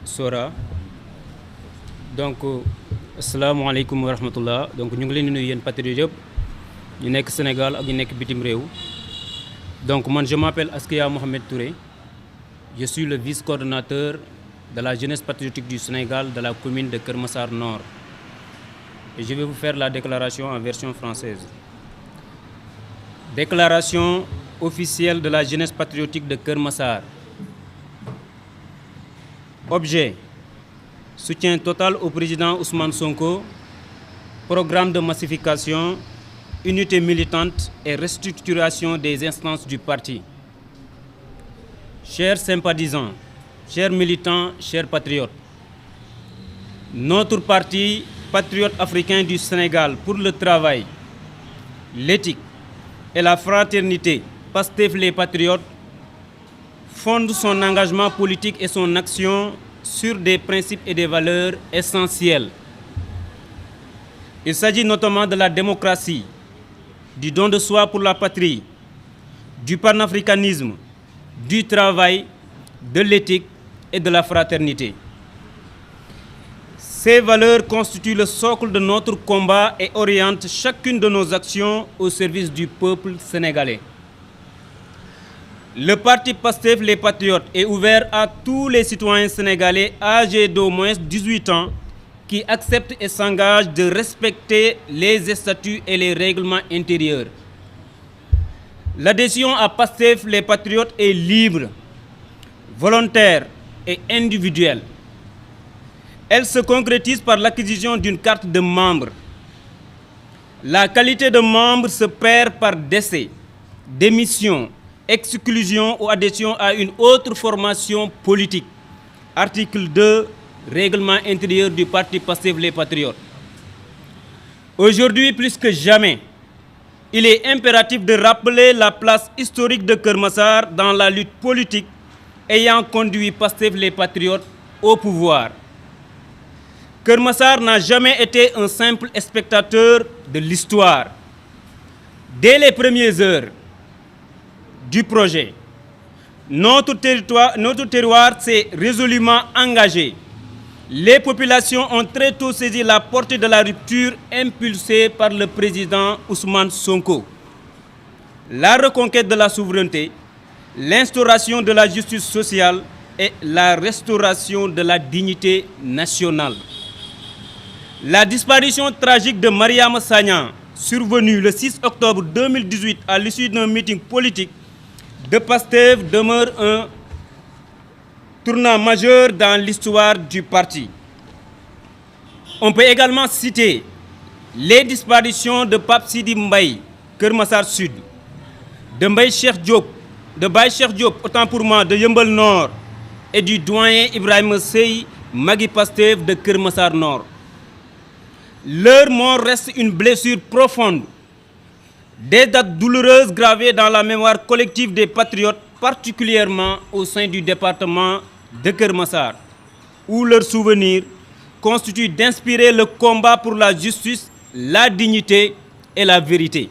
Sora donc asalaamaaleykum wa rahmatullah donc ñu ngi leen di nuyu yéen patriotes yëpp ñu nekk Sénégal ak ñu nekk bitim réew. Donc moi je m'appelle Askia Mohamed Touré, je suis le vice-coordonnateur de la jeunesse patriotique du Sénégal de la commune de Keur Massar Nord et je vais vous faire la déclaration en version française. Déclaration officielle de la jeunesse patriotique de Keur Massar. Objet: soutien total au président Ousmane Sonko, programme de massification, unité militante et restructuration des instances du parti. Chers sympathisants, chers militants, chers patriotes, notre parti, Patriotes africains du Sénégal pour le travail, l'éthique et la fraternité, Pastef les Patriotes, fonde son engagement politique et son action sur des principes et des valeurs essentielles. Il s'agit notamment de la démocratie, du don de soi pour la patrie, du panafricanisme, du travail, de l'éthique et de la fraternité. Ces valeurs constituent le socle de notre combat et orientent chacune de nos actions au service du peuple sénégalais. Le parti Pastef les Patriotes est ouvert à tous les citoyens sénégalais âgés d'au moins 18 ans qui acceptent et s'engagent de respecter les statuts et les règlements intérieurs. L'adhésion à Pastef les Patriotes est libre, volontaire et individuelle. Elle se concrétise par l'acquisition d'une carte de membre. La qualité de membre se perd par décès, démission, exclusion ou adhésion à une autre formation politique. Article 2, règlement intérieur du parti Pastef les Patriotes. Aujourd'hui, plus que jamais, il est impératif de rappeler la place historique de Keur Massar dans la lutte politique ayant conduit Pastef les Patriotes au pouvoir. Keur Massar n'a jamais été un simple spectateur de l'histoire. Dès les premières heures du projet, notre terroir s'est résolument engagé. Les populations ont très tôt saisi la portée de la rupture impulsée par le président Ousmane Sonko. La reconquête de la souveraineté, l'instauration de la justice sociale et la restauration de la dignité nationale. La disparition tragique de Mariama Sagna, survenue le 6 octobre 2018 à l'issue d'un meeting politique de Pastef, demeure un tournant majeur dans l'histoire du parti. On peut également citer les disparitions de Pape Sidi Mbaye, Keur Massar Sud, de Mbaye Cheikh Diop, de Baye Cheikh Diop, autant pour moi, de Yeumbeul Nord, et du doyen Ibrahima Sey, Magui Pastef de Keur Massar Nord. Leur mort reste une blessure profonde, des dates douloureuses gravées dans la mémoire collective des patriotes, particulièrement au sein du département de Keur Massar, où leur souvenir constitue d'inspirer le combat pour la justice, la dignité et la vérité.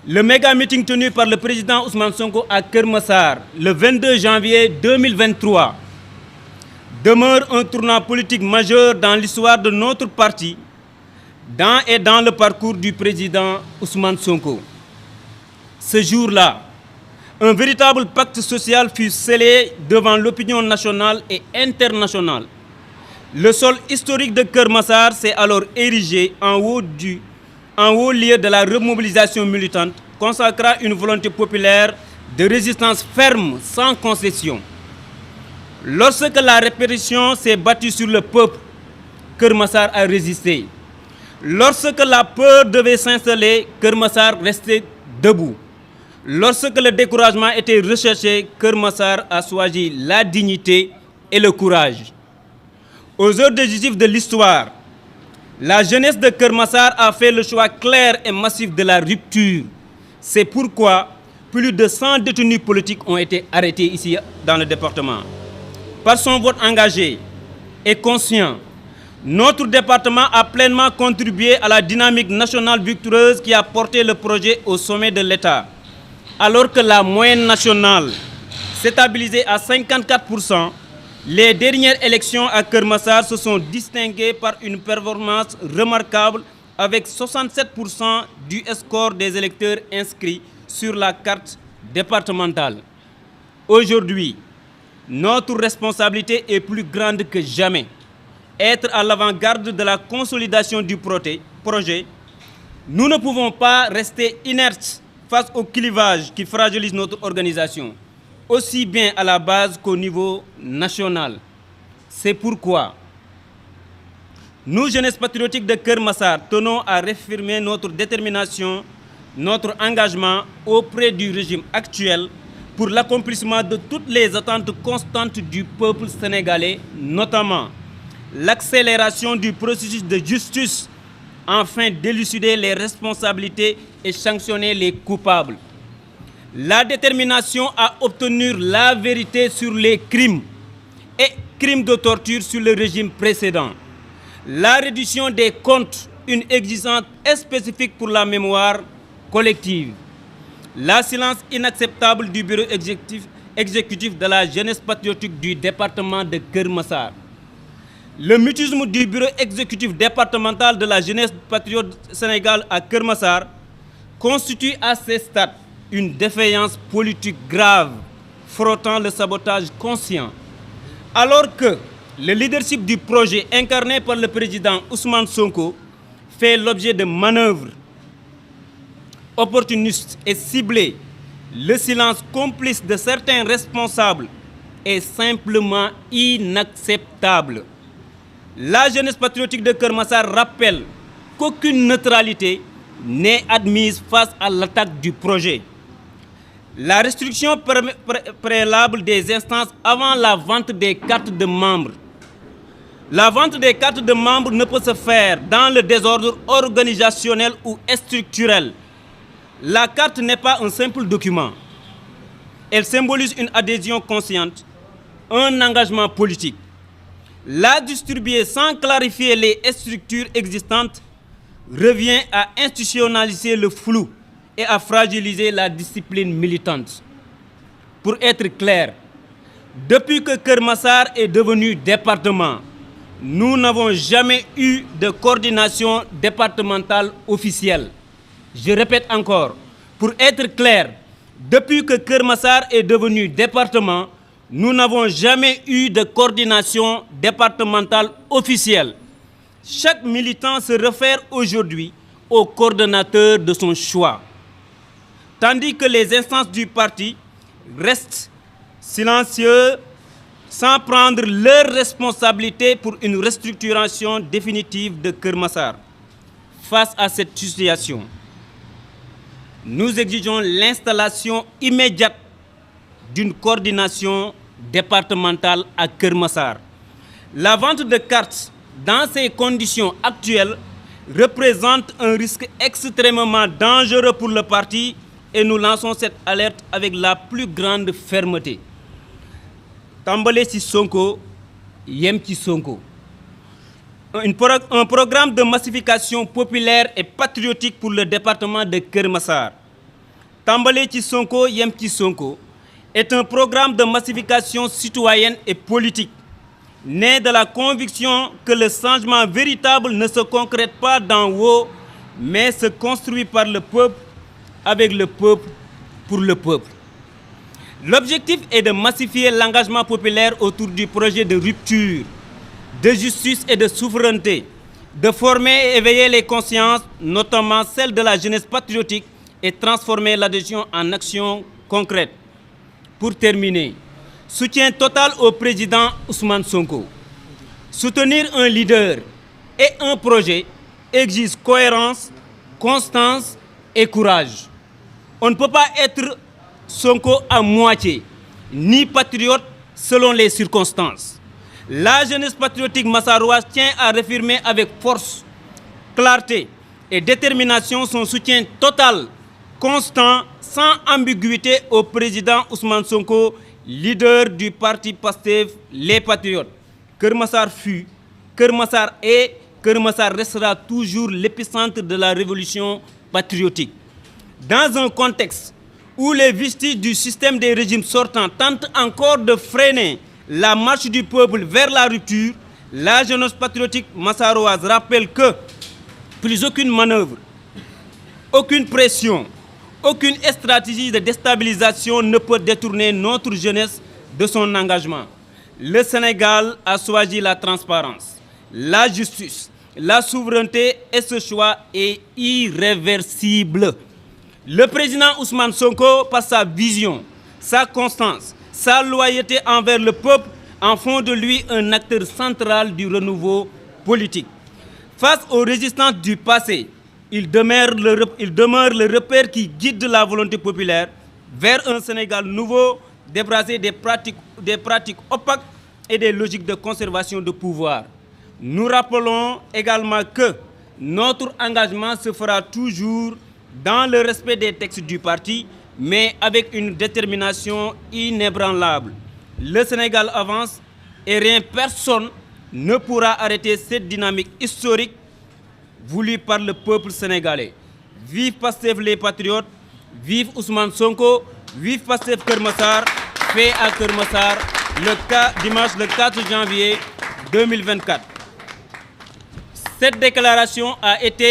Le méga-meeting tenu par le président Ousmane Sonko à Keur Massar le 22 janvier 2023 demeure un tournant politique majeur dans l'histoire de notre parti, dans le parcours du président Ousmane Sonko. Ce jour-là, un véritable pacte social fut scellé devant l'opinion nationale et internationale. Le sol historique de Keur Massar s'est alors érigé en haut lieu de la remobilisation militante, consacrant une volonté populaire de résistance ferme, sans concession. Lorsque la répression s'est battue sur le peuple, Keur Massar a résisté. Lorsque la peur devait s'installer, Keur Massar restait debout. Lorsque le découragement était recherché, Keur Massar a choisi la dignité et le courage. Aux heures décisives de l'histoire, la jeunesse de Keur Massar a fait le choix clair et massif de la rupture. C'est pourquoi plus de 100 détenus politiques ont été arrêtés ici dans le département. Par son vote engagé et conscient, notre département a pleinement contribué à la dynamique nationale victorieuse qui a porté le projet au sommet de l'État. Alors que la moyenne nationale s'est stabilisée à 54%, Les dernières élections à Keur Massar se sont distinguées par une performance remarquable avec 67% du score des électeurs inscrits sur la carte départementale. Aujourd'hui, notre responsabilité est plus grande que jamais. Être à l'avant-garde de la consolidation du projet, nous ne pouvons pas rester inertes face au clivage qui fragilise notre organisation, aussi bien à la base qu'au niveau national. C'est pourquoi nous, jeunesse patriotique de Keur Massar, tenons à réaffirmer notre détermination, notre engagement auprès du régime actuel pour l'accomplissement de toutes les attentes constantes du peuple sénégalais, notamment l'accélération du processus de justice afin d'élucider les responsabilités et sanctionner les coupables. La détermination à obtenir la vérité sur les crimes et crimes de torture sur le régime précédent. La réduction des comptes, une exigence spécifique pour la mémoire collective. La silence inacceptable du bureau exécutif de la jeunesse patriotique du département de Keur Massar. Le mutisme du bureau exécutif départemental de la jeunesse patriote Sénégal à Keur Massar constitue à ce stade une défaillance politique grave, frottant le sabotage conscient. Alors que le leadership du projet incarné par le président Ousmane Sonko fait l'objet de manœuvres opportunistes et ciblées, le silence complice de certains responsables est simplement inacceptable. La jeunesse patriotique de Keur Massar rappelle qu'aucune neutralité n'est admise face à l'attaque du projet. La restriction préalable des instances avant la vente des cartes de membres. La vente des cartes de membres ne peut se faire dans le désordre organisationnel ou structurel. La carte n'est pas un simple document. Elle symbolise une adhésion consciente, un engagement politique. La distribuer sans clarifier les structures existantes revient à institutionnaliser le flou et à fragiliser la discipline militante. Pour être clair, depuis que Keur Massar est devenu département, nous n'avons jamais eu de coordination départementale officielle. Je répète encore, pour être clair, depuis que Keur Massar est devenu département, nous n'avons jamais eu de coordination départementale officielle. Chaque militant se réfère aujourd'hui au coordonnateur de son choix, tandis que les instances du parti restent silencieuses sans prendre leurs responsabilités pour une restructuration définitive de Keur Massar. Face à cette situation, nous exigeons l'installation immédiate d'une coordination départementale à Keur Massar. La vente de cartes dans ces conditions actuelles représente un risque extrêmement dangereux pour le parti et nous lançons cette alerte avec la plus grande fermeté. Tàmbale ci Sonko, yem ci Sonko. Un programme de massification populaire et patriotique pour le département de Keur Massar. Tàmbale ci Sonko, yem ci Sonko est un programme de massification citoyenne et politique, né de la conviction que le changement véritable ne se concrète pas d'en haut, mais se construit par le peuple, avec le peuple, pour le peuple. L'objectif est de massifier l'engagement populaire autour du projet de rupture, de justice et de souveraineté, de former et éveiller les consciences, notamment celles de la jeunesse patriotique, et transformer l'adhésion en action concrète. Pour terminer, soutien total au président Ousmane Sonko. Soutenir un leader et un projet exige cohérence, constance et courage. On ne peut pas être Sonko à moitié, ni patriote selon les circonstances. La jeunesse patriotique massaroise tient à réaffirmer avec force, clarté et détermination son soutien total, constant, sans ambiguïté au président Ousmane Sonko, leader du parti Pastef, les Patriotes. Keur Massar fut, Keur Massar est, Keur Massar restera toujours l'épicentre de la révolution patriotique. Dans un contexte où les vestiges du système des régimes sortants tentent encore de freiner la marche du peuple vers la rupture, la jeunesse patriotique massaroise rappelle que plus aucune manœuvre, aucune pression, aucune stratégie de déstabilisation ne peut détourner notre jeunesse de son engagement. Le Sénégal a choisi la transparence, la justice, la souveraineté et ce choix est irréversible. Le président Ousmane Sonko, par sa vision, sa constance, sa loyauté envers le peuple, en font de lui un acteur central du renouveau politique. Face aux résistances du passé, il demeure le repère qui guide la volonté populaire vers un Sénégal nouveau, débarrassé des pratiques opaques et des logiques de conservation de pouvoir. Nous rappelons également que notre engagement se fera toujours dans le respect des textes du parti, mais avec une détermination inébranlable. Le Sénégal avance et rien, personne ne pourra arrêter cette dynamique historique voulue par le peuple sénégalais. Vive Pastef les patriotes, vive Ousmane Sonko, vive Pastef Keur Massar, fait à Keur Massar dimanche le 4 janvier 2024. Cette déclaration a été